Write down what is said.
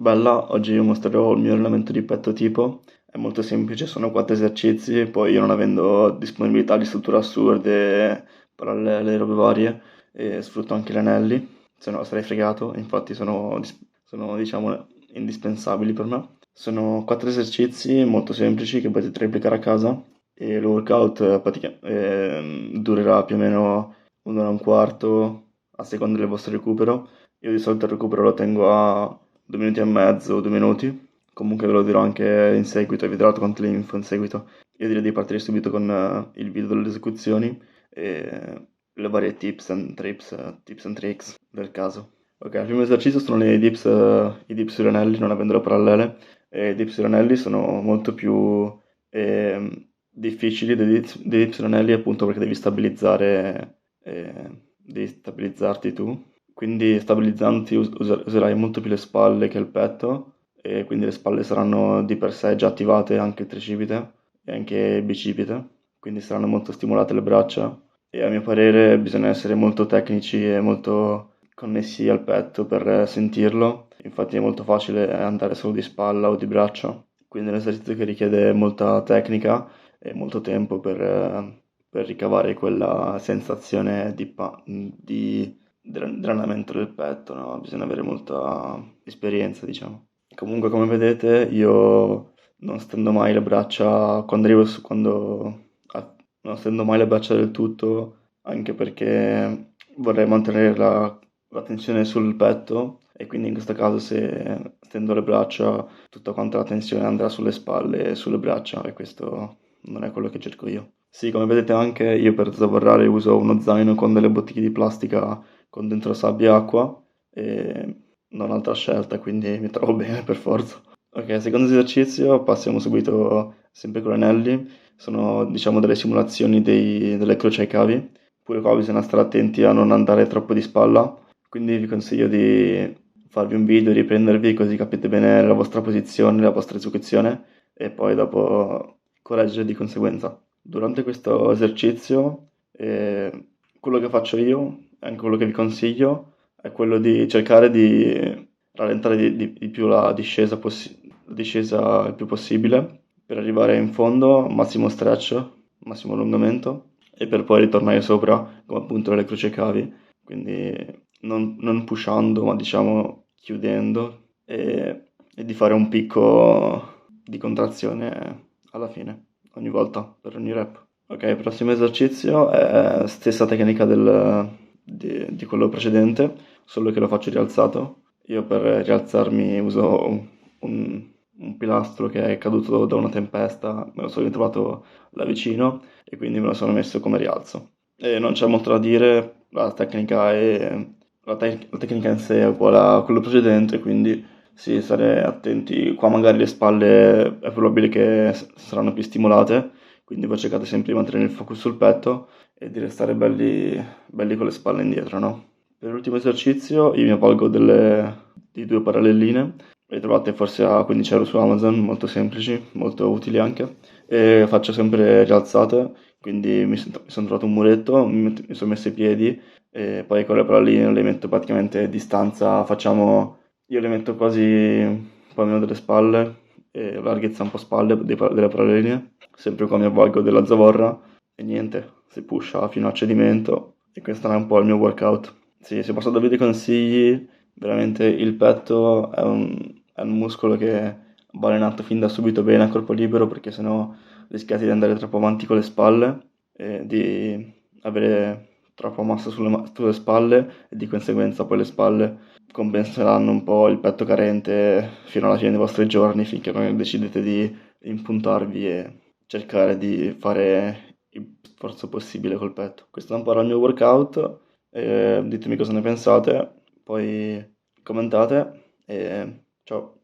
Bella, oggi vi mostrerò il mio allenamento di petto tipo. È molto semplice, sono 4 esercizi, poi io non avendo disponibilità di strutture assurde, parallele, robe varie, e sfrutto anche gli anelli, se no sarei fregato, infatti sono, diciamo indispensabili per me. Sono 4 esercizi molto semplici che potete replicare a casa e il workout durerà più o meno un'ora e un quarto a seconda del vostro recupero. Io di solito il recupero lo tengo a 2 minuti e mezzo, 2 minuti. Comunque ve lo dirò anche in seguito e vedrò quante info in seguito. Io direi di partire subito con il video delle esecuzioni e le varie tips and tricks del caso. Ok, il primo esercizio sono i dips sugli anelli, non avendolo parallele. E i dips sugli anelli sono molto più difficili dei dips sugli anelli appunto perché devi stabilizzarti tu, quindi stabilizzanti userai molto più le spalle che il petto e quindi le spalle saranno di per sé già attivate, anche il tricipite e anche il bicipite, quindi saranno molto stimolate le braccia e a mio parere bisogna essere molto tecnici e molto connessi al petto per sentirlo. Infatti è molto facile andare solo di spalla o di braccia, quindi è un esercizio che richiede molta tecnica e molto tempo per ricavare quella sensazione dell'allenamento del petto, no? Bisogna avere molta esperienza, diciamo. Comunque, come vedete, io non stendo mai le braccia non stendo mai le braccia del tutto, anche perché vorrei mantenere la tensione sul petto e quindi in questo caso se stendo le braccia tutta quanta la tensione andrà sulle spalle e sulle braccia e questo non è quello che cerco io. Sì, come vedete anche io per zavorrare uso uno zaino con delle bottiglie di plastica con dentro sabbia e acqua e non ho altra scelta, quindi mi trovo bene per forza. Ok, secondo esercizio, passiamo subito sempre con gli anelli, sono diciamo delle simulazioni delle croci ai cavi, pure qua bisogna stare attenti a non andare troppo di spalla, quindi vi consiglio di farvi un video, riprendervi così capite bene la vostra posizione, la vostra esecuzione e poi dopo correggere di conseguenza. Durante questo esercizio, quello che faccio io, anche quello che vi consiglio, è quello di cercare di rallentare di più la discesa il più possibile per arrivare in fondo, massimo stretch, massimo allungamento e per poi ritornare sopra come appunto le croce cavi, quindi non pushando ma diciamo chiudendo e di fare un picco di contrazione alla fine, ogni volta, per ogni rep. Ok, il prossimo esercizio è stessa tecnica di quello precedente, solo che lo faccio rialzato. Io per rialzarmi uso un- un pilastro che è caduto da una tempesta, me lo sono ritrovato là vicino e quindi me lo sono messo come rialzo. E non c'è molto da dire, la tecnica in sé è uguale a quello precedente, quindi sì, stare attenti. Qua magari le spalle è probabile che saranno più stimolate, quindi voi cercate sempre di mantenere il focus sul petto e di restare belli con le spalle indietro, no? Per l'ultimo esercizio io mi avvalgo di due paralleline, le trovate forse a 15 euro su Amazon, molto semplici, molto utili anche, e faccio sempre rialzate, quindi mi sono trovato un muretto, mi sono messo i piedi e poi con le paralleline le metto praticamente a distanza, io le metto quasi un po' meno delle spalle, e larghezza un po' spalle delle paralleline, sempre qua mi avvalgo della zavorra e niente, si pusha fino a cedimento e questo è un po' il mio workout. Sì, se posso darvi dei consigli, veramente il petto è un muscolo che va allenato fin da subito bene a corpo libero perché sennò rischiate di andare troppo avanti con le spalle e di avere troppa massa sulle spalle e di conseguenza poi le spalle compenseranno un po' il petto carente fino alla fine dei vostri giorni finché non decidete di impuntarvi e cercare di fare il sforzo possibile col petto. Questo è un po' il mio workout, ditemi cosa ne pensate, poi commentate e ciao.